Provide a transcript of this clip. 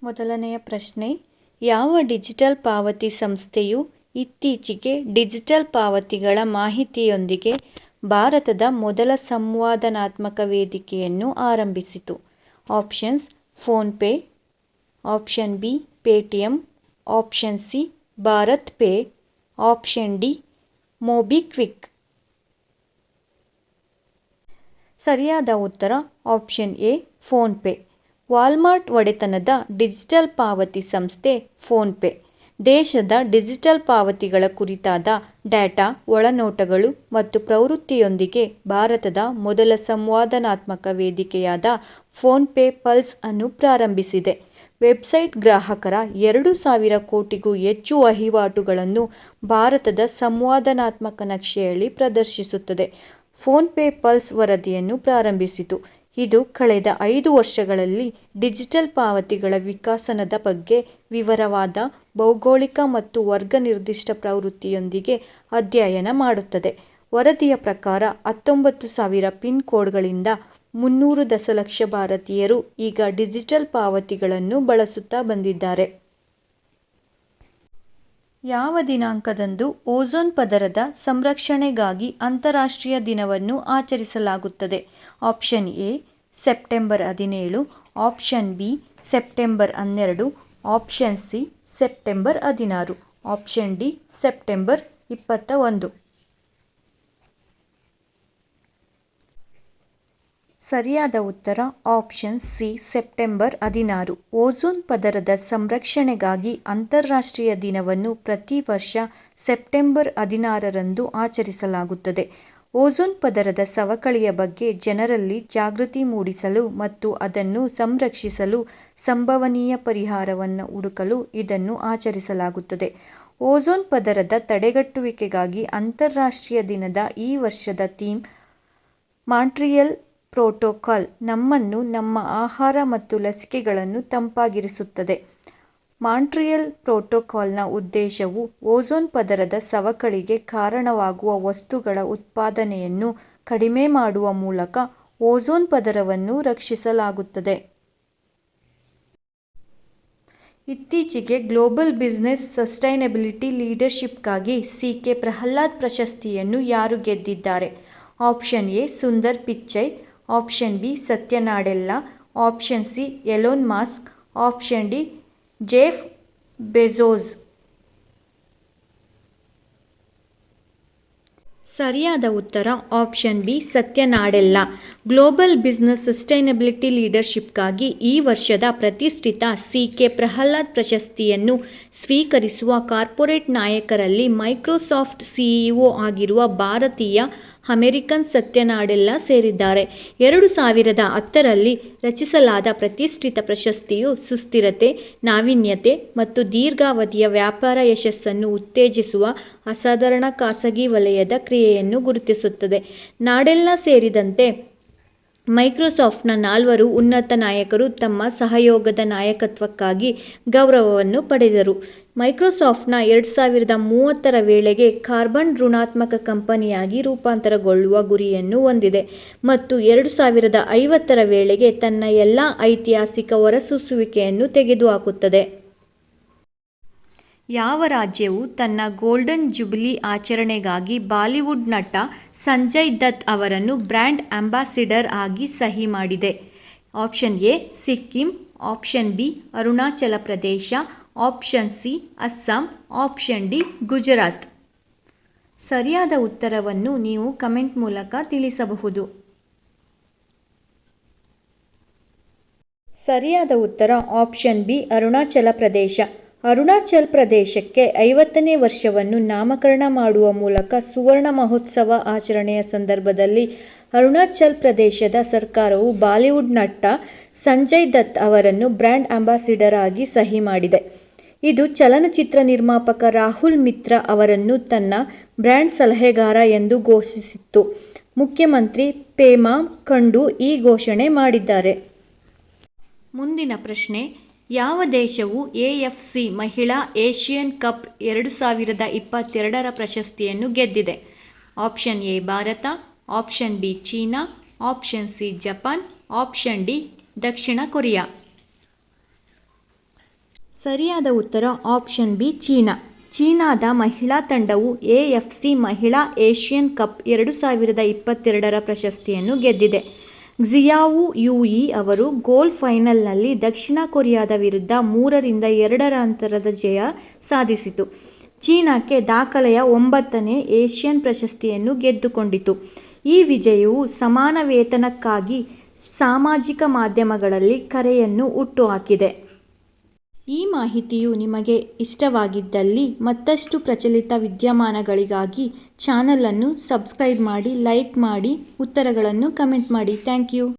ಮೊದಲನೆಯ ಪ್ರಶ್ನೆ, ಯಾವ ಡಿಜಿಟಲ್ ಪಾವತಿ ಸಂಸ್ಥೆಯು ಇತ್ತೀಚೆಗೆ ಡಿಜಿಟಲ್ ಪಾವತಿಗಳ ಮಾಹಿತಿಯೊಂದಿಗೆ ಭಾರತದ ಮೊದಲ ಸಂವಾದಾತ್ಮಕ ವೇದಿಕೆಯನ್ನು ಆರಂಭಿಸಿತು? Options: PhonePe, option B Paytm, option C Bharat pay, option D MobiKwik. ಸರಿಯಾದ ಉತ್ತರ ಆಪ್ಷನ್ ಎ ಫೋನ್ಪೇ. ವಾಲ್ಮಾರ್ಟ್ ಒಡೆತನದ ಡಿಜಿಟಲ್ ಪಾವತಿ ಸಂಸ್ಥೆ ಫೋನ್ಪೇ ದೇಶದ ಡಿಜಿಟಲ್ ಪಾವತಿಗಳ ಕುರಿತಾದ ಡೇಟಾ, ಒಳನೋಟಗಳು ಮತ್ತು ಪ್ರವೃತ್ತಿಯೊಂದಿಗೆ ಭಾರತದ ಮೊದಲ ಸಂವಾದಾತ್ಮಕ ವೇದಿಕೆಯಾದ ಫೋನ್ಪೇ ಪಲ್ಸ್ ಅನ್ನು ಪ್ರಾರಂಭಿಸಿದೆ. ವೆಬ್ಸೈಟ್ ಗ್ರಾಹಕರ 2,000 ಕೋಟಿಗೂ ಹೆಚ್ಚು ವಹಿವಾಟುಗಳನ್ನು ಭಾರತದ ಸಂವಾದಾತ್ಮಕ ನಕ್ಷೆಯಲ್ಲಿ ಪ್ರದರ್ಶಿಸುತ್ತದೆ. ಫೋನ್ಪೇ ಪಲ್ಸ್ ವರದಿಯನ್ನು ಪ್ರಾರಂಭಿಸಿತು. ಇದು ಕಳೆದ 5 ವರ್ಷಗಳಲ್ಲಿ ಡಿಜಿಟಲ್ ಪಾವತಿಗಳ ವಿಕಾಸನದ ಬಗ್ಗೆ ವಿವರವಾದ ಭೌಗೋಳಿಕ ಮತ್ತು ವರ್ಗ ನಿರ್ದಿಷ್ಟ ಪ್ರವೃತ್ತಿಯೊಂದಿಗೆ ಅಧ್ಯಯನ ಮಾಡುತ್ತದೆ. ವರದಿಯ ಪ್ರಕಾರ 19,000 ಪಿನ್ ಕೋಡ್ಗಳಿಂದ 300 ದಶಲಕ್ಷ ಭಾರತೀಯರು ಈಗ ಡಿಜಿಟಲ್ ಪಾವತಿಗಳನ್ನು ಬಳಸುತ್ತಾ ಬಂದಿದ್ದಾರೆ. ಯಾವ ದಿನಾಂಕದಂದು ಓಝೋನ್ ಪದರದ ಸಂರಕ್ಷಣೆಗಾಗಿ ಅಂತಾರಾಷ್ಟ್ರೀಯ ದಿನವನ್ನು ಆಚರಿಸಲಾಗುತ್ತದೆ? Option A September 17, option B September 12, option C September 16, option D September 21. ಸರಿಯಾದ ಉತ್ತರ ಆಪ್ಷನ್ ಸಿ ಸೆಪ್ಟೆಂಬರ್ 16. ಓಝೋನ್ ಪದರದ ಸಂರಕ್ಷಣೆಗಾಗಿ ಅಂತಾರಾಷ್ಟ್ರೀಯ ದಿನವನ್ನು ಪ್ರತಿ ವರ್ಷ ಸೆಪ್ಟೆಂಬರ್ 16ರಂದು ಆಚರಿಸಲಾಗುತ್ತದೆ. ಓಝೋನ್ ಪದರದ ಸವಕಳಿಯ ಬಗ್ಗೆ ಜನರಲ್ಲಿ ಜಾಗೃತಿ ಮೂಡಿಸಲು ಮತ್ತು ಅದನ್ನು ಸಂರಕ್ಷಿಸಲು ಸಂಭವನೀಯ ಪರಿಹಾರವನ್ನು ಹುಡುಕಲು ಇದನ್ನು ಆಚರಿಸಲಾಗುತ್ತದೆ. ಓಝೋನ್ ಪದರದ ತಡೆಗಟ್ಟುವಿಕೆಗಾಗಿ ಅಂತಾರಾಷ್ಟ್ರೀಯ ದಿನದ ಈ ವರ್ಷದ ಥೀಮ್ ಮಾಂಟ್ರಿಯಲ್ ಪ್ರೋಟೋಕಾಲ್ ನಮ್ಮನ್ನು, ನಮ್ಮ ಆಹಾರ ಮತ್ತು ಲಸಿಕೆಗಳನ್ನು ತಂಪಾಗಿರಿಸುತ್ತದೆ. ಮಾಂಟ್ರಿಯಲ್ ಪ್ರೋಟೋಕಾಲ್ನ ಉದ್ದೇಶವು ಓಝೋನ್ ಪದರದ ಸವಕಳಿಗೆ ಕಾರಣವಾಗುವ ವಸ್ತುಗಳ ಉತ್ಪಾದನೆಯನ್ನು ಕಡಿಮೆ ಮಾಡುವ ಮೂಲಕ ಓಝೋನ್ ಪದರವನ್ನು ರಕ್ಷಿಸಲಾಗುತ್ತದೆ. ಇತ್ತೀಚೆಗೆ ಗ್ಲೋಬಲ್ ಬಿಸಿನೆಸ್ ಸಸ್ಟೈನಬಿಲಿಟಿ ಲೀಡರ್ಶಿಪ್ಗಾಗಿ ಸಿ.ಕೆ. ಪ್ರಹ್ಲಾದ್ ಪ್ರಶಸ್ತಿಯನ್ನು ಯಾರು ಗೆದ್ದಿದ್ದಾರೆ? Option A Sundar Pichai, option B Satya Nadella, option C Elon Musk, option D Jeff Bezos. ಸರಿಯಾದ ಉತ್ತರ option B Satya Nadella. Global business sustainability ಲೀಡರ್ಶಿಪ್ಗಾಗಿ ಈ ವರ್ಷದ ಪ್ರತಿಷ್ಠಿತ ಸಿ.ಕೆ. ಪ್ರಹ್ಲಾದ್ ಪ್ರಶಸ್ತಿಯನ್ನು ಸ್ವೀಕರಿಸುವ ಕಾರ್ಪೊರೇಟ್ ನಾಯಕರಲ್ಲಿ ಮೈಕ್ರೋಸಾಫ್ಟ್ ಸಿಇಒ ಆಗಿರುವ ಭಾರತೀಯ ಅಮೆರಿಕನ್ ಸತ್ಯ ನಾಡೆಲ್ಲಾ ಸೇರಿದ್ದಾರೆ. 2010ರಲ್ಲಿ ರಚಿಸಲಾದ ಪ್ರತಿಷ್ಠಿತ ಪ್ರಶಸ್ತಿಯು ಸುಸ್ಥಿರತೆ, ನಾವೀನ್ಯತೆ ಮತ್ತು ದೀರ್ಘಾವಧಿಯ ವ್ಯಾಪಾರ ಯಶಸ್ಸನ್ನು ಉತ್ತೇಜಿಸುವ ಅಸಾಧಾರಣ ಖಾಸಗಿ ವಲಯದ ಕ್ರಿಯೆಯನ್ನು ಗುರುತಿಸುತ್ತದೆ. ನಾಡೆಲ್ಲಾ ಸೇರಿದಂತೆ ಮೈಕ್ರೋಸಾಫ್ಟ್ನ 4 ಉನ್ನತ ನಾಯಕರು ತಮ್ಮ ಸಹಯೋಗದ ನಾಯಕತ್ವಕ್ಕಾಗಿ ಗೌರವವನ್ನು ಪಡೆದರು. ಮೈಕ್ರೋಸಾಫ್ಟ್ನ 2030ರ ವೇಳೆಗೆ ಕಾರ್ಬನ್ ಋಣಾತ್ಮಕ ಕಂಪನಿಯಾಗಿ ರೂಪಾಂತರಗೊಳ್ಳುವ ಗುರಿಯನ್ನು ಹೊಂದಿದೆ ಮತ್ತು 2050ರ ವೇಳೆಗೆ ತನ್ನ ಎಲ್ಲ ಐತಿಹಾಸಿಕ ಹೊರಸೂಸುವಿಕೆಯನ್ನು ತೆಗೆದುಹಾಕುತ್ತದೆ. ಯಾವ ರಾಜ್ಯವು ತನ್ನ ಗೋಲ್ಡನ್ ಜುಬಿಲಿ ಆಚರಣೆಗಾಗಿ ಬಾಲಿವುಡ್ ನಟ ಸಂಜಯ್ ದತ್ ಅವರನ್ನು ಬ್ರ್ಯಾಂಡ್ ಅಂಬಾಸಿಡರ್ ಆಗಿ ಸಹಿ ಮಾಡಿದೆ? Option A Sikkim, option B Arunachal Pradesh, option C Assam, option D Gujarat. ಸರಿಯಾದ ಉತ್ತರವನ್ನು ನೀವು ಕಮೆಂಟ್ ಮೂಲಕ ತಿಳಿಸಬಹುದು. ಸರಿಯಾದ ಉತ್ತರ ಆಪ್ಷನ್ ಬಿ ಅರುಣಾಚಲ ಪ್ರದೇಶ. ಅರುಣಾಚಲ ಪ್ರದೇಶಕ್ಕೆ 50ನೇ ವರ್ಷವನ್ನು ನಾಮಕರಣ ಮಾಡುವ ಮೂಲಕ ಸುವರ್ಣ ಮಹೋತ್ಸವ ಆಚರಣೆಯ ಸಂದರ್ಭದಲ್ಲಿ ಅರುಣಾಚಲ ಪ್ರದೇಶದ ಸರ್ಕಾರವು ಬಾಲಿವುಡ್ ನಟ ಸಂಜಯ್ ದತ್ ಅವರನ್ನು ಬ್ರ್ಯಾಂಡ್ ಅಂಬಾಸಿಡರ್ ಆಗಿ ಸಹಿ ಮಾಡಿದೆ. ಇದು ಚಲನಚಿತ್ರ ನಿರ್ಮಾಪಕ ರಾಹುಲ್ ಮಿತ್ರಾ ಅವರನ್ನು ತನ್ನ ಬ್ರ್ಯಾಂಡ್ ಸಲಹೆಗಾರ ಎಂದು ಘೋಷಿಸಿತ್ತು. ಮುಖ್ಯಮಂತ್ರಿ ಪೇಮಾ ಖಂಡು ಈ ಘೋಷಣೆ ಮಾಡಿದ್ದಾರೆ. ಮುಂದಿನ ಪ್ರಶ್ನೆ, ಯಾವ ದೇಶವು ಎಎಫ್ಸಿ ಮಹಿಳಾ ಏಷ್ಯನ್ ಕಪ್ 2022ರ ಪ್ರಶಸ್ತಿಯನ್ನು ಗೆದ್ದಿದೆ? Option A Bharat, option B China, option C Japan, option D Dakshina Korea. ಸರಿಯಾದ ಉತ್ತರ ಆಪ್ಷನ್ ಬಿ ಚೀನಾ. ಚೀನಾದ ಮಹಿಳಾ ತಂಡವು AFC ಮಹಿಳಾ ಏಷ್ಯನ್ ಕಪ್ 2022ರ ಪ್ರಶಸ್ತಿಯನ್ನು ಗೆದ್ದಿದೆ. ಕ್ಸಿಯಾವೂ ಯುಯಿ ಅವರು ಗೋಲ್ಡ್ ಫೈನಲ್ನಲ್ಲಿ ದಕ್ಷಿಣ ಕೊರಿಯಾದ ವಿರುದ್ಧ 3-2 ಅಂತರದ ಜಯ ಸಾಧಿಸಿತು. ಚೀನಾಕ್ಕೆ ದಾಖಲೆಯ 9ನೇ ಏಷ್ಯನ್ ಪ್ರಶಸ್ತಿಯನ್ನು ಗೆದ್ದುಕೊಂಡಿತು. ಈ ವಿಜಯವು ಸಮಾನ ವೇತನಕ್ಕಾಗಿ ಸಾಮಾಜಿಕ ಮಾಧ್ಯಮಗಳಲ್ಲಿ ಕರೆಯನ್ನು ಹುಟ್ಟುಹಾಕಿದೆ. ಈ ಮಾಹಿತಿಯು ನಿಮಗೆ ಇಷ್ಟವಾಗಿದ್ದಲ್ಲಿ ಮತ್ತಷ್ಟು ಪ್ರಚಲಿತ ವಿದ್ಯಮಾನಗಳಿಗಾಗಿ ಚಾನಲನ್ನು ಸಬ್ಸ್ಕ್ರೈಬ್ ಮಾಡಿ, ಲೈಕ್ ಮಾಡಿ, ಉತ್ತರಗಳನ್ನು ಕಮೆಂಟ್ ಮಾಡಿ. Thank you.